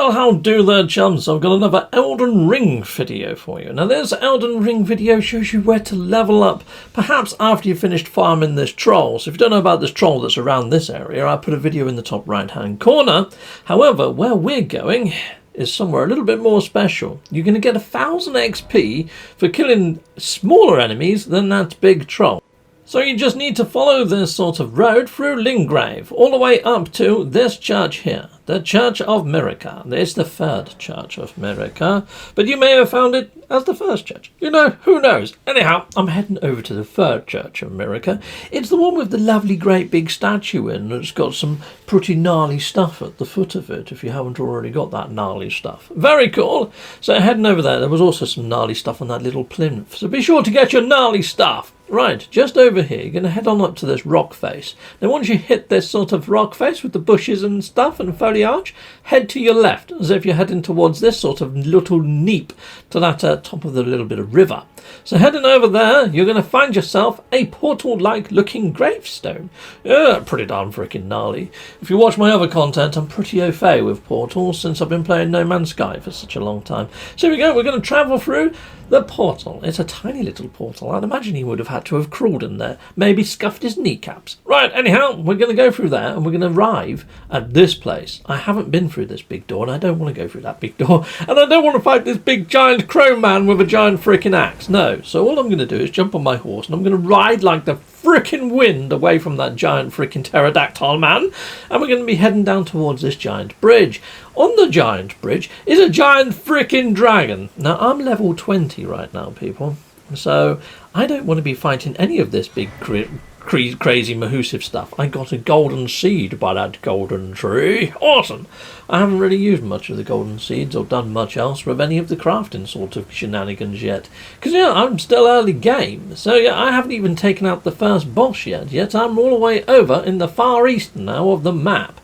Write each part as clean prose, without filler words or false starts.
Well, how do there, chums? I've got another Elden Ring video for you. Now, this Elden Ring video shows you where to level up, perhaps after you've finished farming this troll. So if you don't know about this troll that's around this area, I put a video in the top right-hand corner. However, where we're going is somewhere a little bit more special. You're going to get 1000 XP for killing smaller enemies than that big troll. So you just need to follow this sort of road through Lingrave, all the way up to this church here, the Church of Mirica. It's the third Church of Mirica, but you may have found it as the first church. You know, who knows? Anyhow, I'm heading over to the third Church of Mirica. It's the one with the lovely great big statue in. It's got some pretty gnarly stuff at the foot of it, if you haven't already got that gnarly stuff. Very cool. So heading over there, there was also some gnarly stuff on that little plinth. So be sure to get your gnarly stuff. Right, just over here, you're going to head on up to this rock face. Now once you hit this sort of rock face with the bushes and stuff and foliage, head to your left, as if you're heading towards this sort of little neap to that top of the little bit of river. So heading over there, you're going to find yourself a portal-like looking gravestone. Yeah, pretty darn freaking gnarly. If you watch my other content, I'm pretty au fait with portals since I've been playing No Man's Sky for such a long time. So here we go, we're going to travel through the portal. It's a tiny little portal. I'd imagine he would have had to have crawled in there, maybe scuffed his kneecaps. Right, anyhow, we're going to go through there and we're going to arrive at this place. I haven't been through this big door and I don't want to go through that big door, and I don't want to fight this big giant crow man with a giant freaking axe. No, so all I'm going to do is jump on my horse and I'm going to ride like the frickin' wind away from that giant frickin' pterodactyl man, and we're going to be heading down towards this giant bridge. On the giant bridge is a giant frickin' dragon. Now I'm level 20 right now, people, so I don't want to be fighting any of this big crazy mahusive stuff. I got a golden seed by that golden tree. Awesome. I haven't really used much of the golden seeds or done much else with any of the crafting sort of shenanigans yet, because yeah, I'm still early game. So yeah, I haven't even taken out the first boss yet I'm all the way over in the far east now of the map.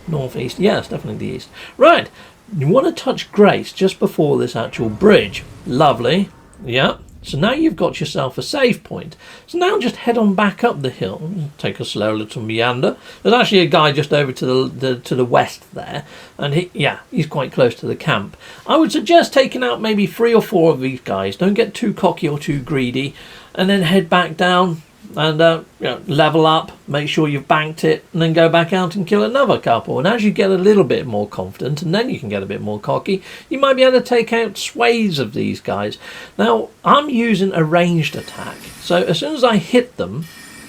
Northeast, yes, definitely the east. Right, you want to touch Grace just before this actual bridge. Lovely. Yeah. So now you've got yourself a save point. So now just head on back up the hill. Take a slow little meander. There's actually a guy just over to the west there, and he's quite close to the camp. I would suggest taking out maybe 3 or 4 of these guys. Don't get too cocky or too greedy, and then head back down and level up, make sure you've banked it, and then go back out and kill another couple. And as you get a little bit more confident, and then you can get a bit more cocky, you might be able to take out swathes of these guys. Now, I'm using a ranged attack, so as soon as I hit them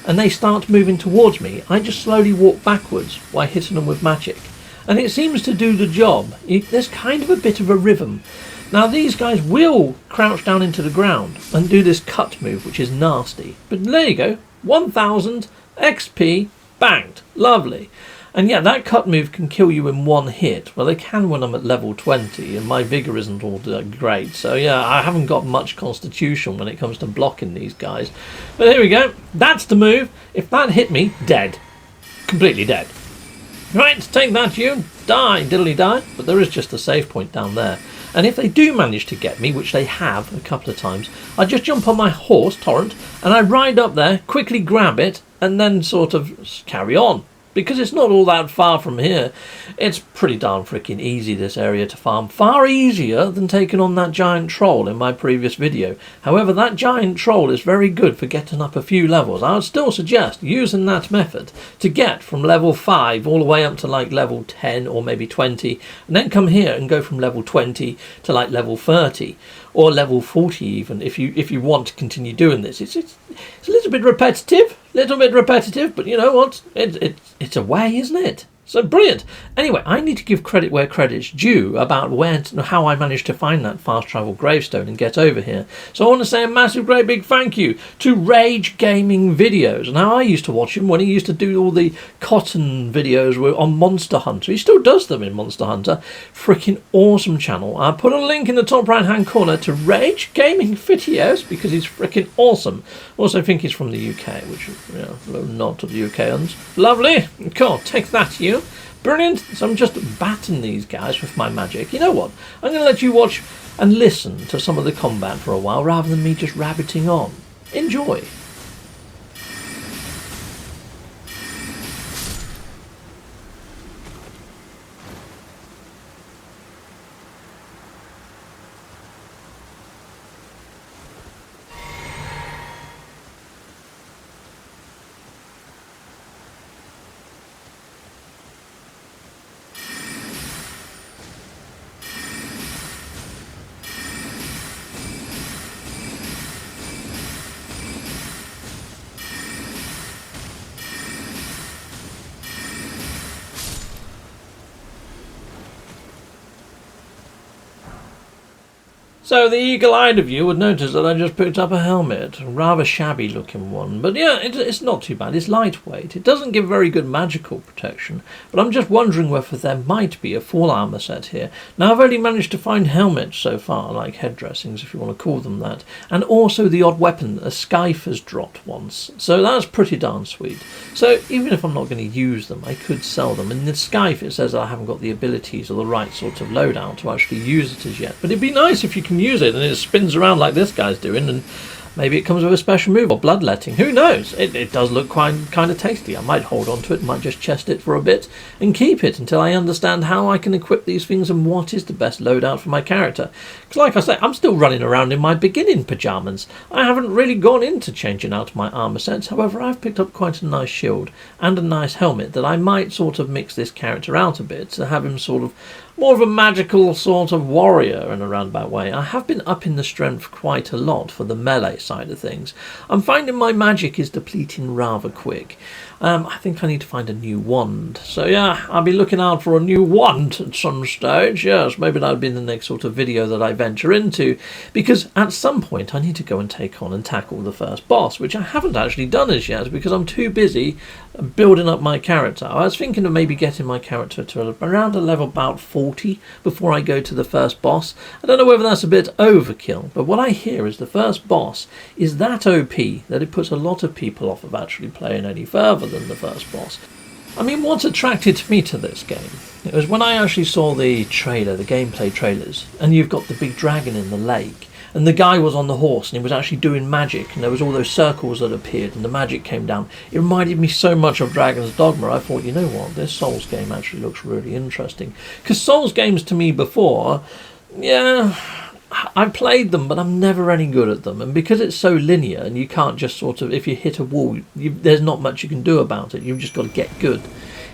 and they start moving towards me, I just slowly walk backwards while hitting them with magic, and it seems to do the job. There's kind of a bit of a rhythm. Now these guys will crouch down into the ground and do this cut move, which is nasty. But there you go, 1000 XP banked. Lovely. And yeah, that cut move can kill you in one hit. Well, they can when I'm at level 20, and my vigour isn't all that great. So yeah, I haven't got much constitution when it comes to blocking these guys. But here we go. That's the move. If that hit me, dead. Completely dead. Right, take that, you. Die, diddly die. But there is just a save point down there. And if they do manage to get me, which they have a couple of times, I just jump on my horse, Torrent, and I ride up there, quickly grab it, and then sort of carry on. Because it's not all that far from here. It's pretty darn freaking easy, this area to farm. Far easier than taking on that giant troll in my previous video. However, that giant troll is very good for getting up a few levels. I would still suggest using that method to get from level 5 all the way up to like level 10 or maybe 20. And then come here and go from level 20 to like level 30. Or level 40 even, if you want to continue doing this. It's a little bit repetitive, but you know what? It's a way, isn't it? So brilliant. Anyway, I need to give credit where credit's due about how I managed to find that fast travel gravestone and get over here. So I want to say a massive, great big thank you to Rage Gaming Videos. Now, I used to watch him when he used to do all the cotton videos on Monster Hunter. He still does them in Monster Hunter. Freaking awesome channel. I'll put a link in the top right hand corner to Rage Gaming Videos because he's freaking awesome. Also, I think he's from the UK, which, a little nod to the UKans. Lovely. Cool. Take that, you. Brilliant. So I'm just batting these guys with my magic. You know what? I'm going to let you watch and listen to some of the combat for a while rather than me just rabbiting on. Enjoy. So the eagle-eyed of you would notice that I just picked up a helmet, a rather shabby looking one, but yeah, it's not too bad. It's lightweight. It doesn't give very good magical protection, but I'm just wondering whether there might be a full armour set here. Now I've only managed to find helmets so far, like head dressings if you want to call them that, and also the odd weapon, a scythe has dropped once, so that's pretty darn sweet. So even if I'm not going to use them, I could sell them. In the scythe it says I haven't got the abilities or the right sort of loadout to actually use it as yet, but it'd be nice if you can use it and it spins around like this guy's doing, and maybe it comes with a special move or bloodletting. Who knows? It does look kind of tasty. I might hold on to it, might just chest it for a bit and keep it until I understand how I can equip these things and what is the best loadout for my character. Because like I say, I'm still running around in my beginning pyjamas. I haven't really gone into changing out my armour sets. However, I've picked up quite a nice shield and a nice helmet that I might sort of mix this character out a bit to have him sort of more of a magical sort of warrior in a roundabout way. I have been upping the strength quite a lot for the melee side of things. I'm finding my magic is depleting rather quick. I think I need to find a new wand. So yeah, I'll be looking out for a new wand at some stage. Yes, maybe that'll be the next sort of video that I venture into, because at some point I need to go and take on and tackle the first boss, which I haven't actually done as yet because I'm too busy building up my character. I was thinking of maybe getting my character to around a level about 40 before I go to the first boss. I don't know whether that's a bit overkill, but what I hear is the first boss is that OP that it puts a lot of people off of actually playing any further than the first boss. I mean, what attracted me to this game? It was when I actually saw the trailer, the gameplay trailers, and you've got the big dragon in the lake, and the guy was on the horse and he was actually doing magic, and there was all those circles that appeared and the magic came down. It reminded me so much of Dragon's Dogma. I thought, you know what, this Souls game actually looks really interesting. Because Souls games to me before, yeah, I played them, but I'm never any good at them. And because it's so linear and you can't just sort of, if you hit a wall, there's not much you can do about it. You've just got to get good.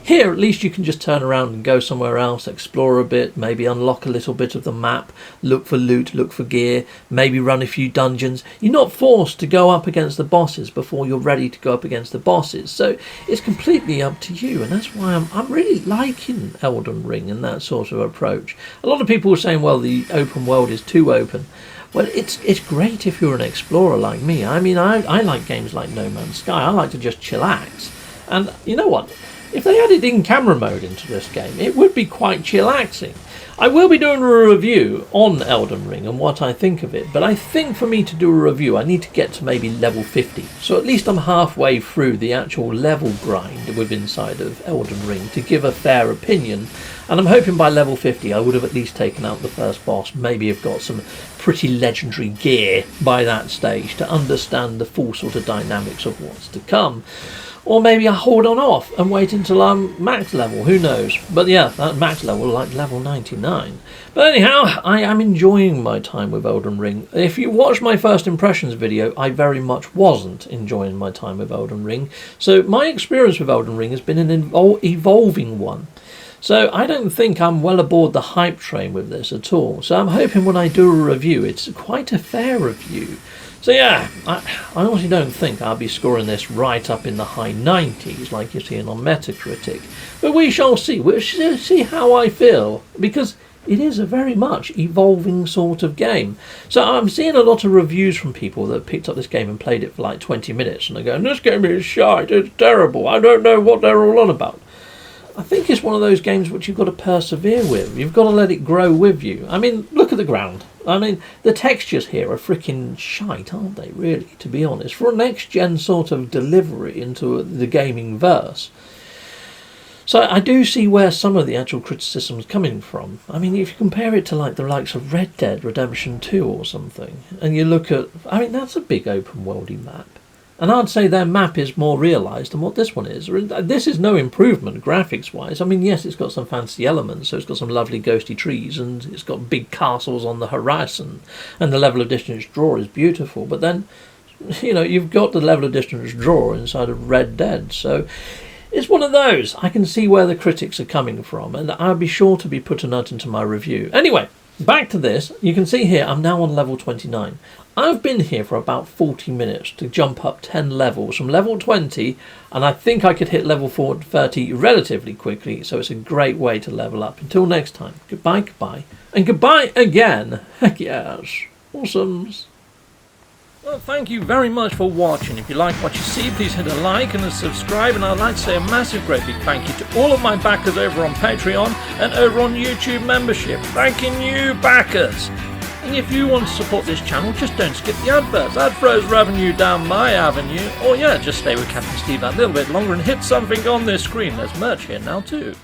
Here, at least you can just turn around and go somewhere else, explore a bit, maybe unlock a little bit of the map, look for loot, look for gear, maybe run a few dungeons. You're not forced to go up against the bosses before you're ready to go up against the bosses. So it's completely up to you, and that's why I'm really liking Elden Ring and that sort of approach. A lot of people are saying, well, the open world is too open. Well, it's great if you're an explorer like me. I mean, I like games like No Man's Sky. I like to just chillax. And you know what? If they added in-camera mode into this game, it would be quite chillaxing. I will be doing a review on Elden Ring and what I think of it, but I think for me to do a review I need to get to maybe level 50. So at least I'm halfway through the actual level grind with inside of Elden Ring to give a fair opinion, and I'm hoping by level 50 I would have at least taken out the first boss, maybe have got some pretty legendary gear by that stage to understand the full sort of dynamics of what's to come. Or maybe I hold on off and wait until I'm max level, who knows. But yeah, that max level, like level 99. But anyhow, I am enjoying my time with Elden Ring. If you watched my first impressions video, I very much wasn't enjoying my time with Elden Ring. So my experience with Elden Ring has been an evolving one. So I don't think I'm well aboard the hype train with this at all. So I'm hoping when I do a review, it's quite a fair review. So yeah, I honestly don't think I'll be scoring this right up in the high 90s like you're seeing on Metacritic. But we shall see. We'll see how I feel, because it is a very much evolving sort of game. So I'm seeing a lot of reviews from people that picked up this game and played it for like 20 minutes and they're going, this game is shite, it's terrible, I don't know what they're all on about. I think it's one of those games which you've got to persevere with. You've got to let it grow with you. I mean, look at the ground. I mean, the textures here are freaking shite, aren't they, really, to be honest? For a next-gen sort of delivery into the gaming verse. So I do see where some of the actual criticism is coming from. I mean, if you compare it to like the likes of Red Dead Redemption 2 or something, and you look at, I mean, that's a big open-worldy map. And I'd say their map is more realised than what this one is. This is no improvement graphics-wise. I mean, yes, it's got some fancy elements, so it's got some lovely ghosty trees, and it's got big castles on the horizon, and the level of distance draw is beautiful. But then, you know, you've got the level of distance draw inside of Red Dead, so it's one of those. I can see where the critics are coming from, and I'll be sure to be putting that into my review. Anyway, back to this. You can see here I'm now on level 29. I've been here for about 40 minutes to jump up 10 levels from level 20, and I think I could hit level 30 relatively quickly, so it's a great way to level up. Until next time, goodbye, goodbye, and goodbye again. Heck yes. Awesomes. Well, thank you very much for watching. If you like what you see, please hit a like and a subscribe, and I'd like to say a massive great big thank you to all of my backers over on Patreon and over on YouTube membership. Thanking you, backers! And if you want to support this channel, just don't skip the adverts. That throws revenue down my avenue. Or yeah, just stay with Captain Steve that little bit longer and hit something on this screen. There's merch here now too.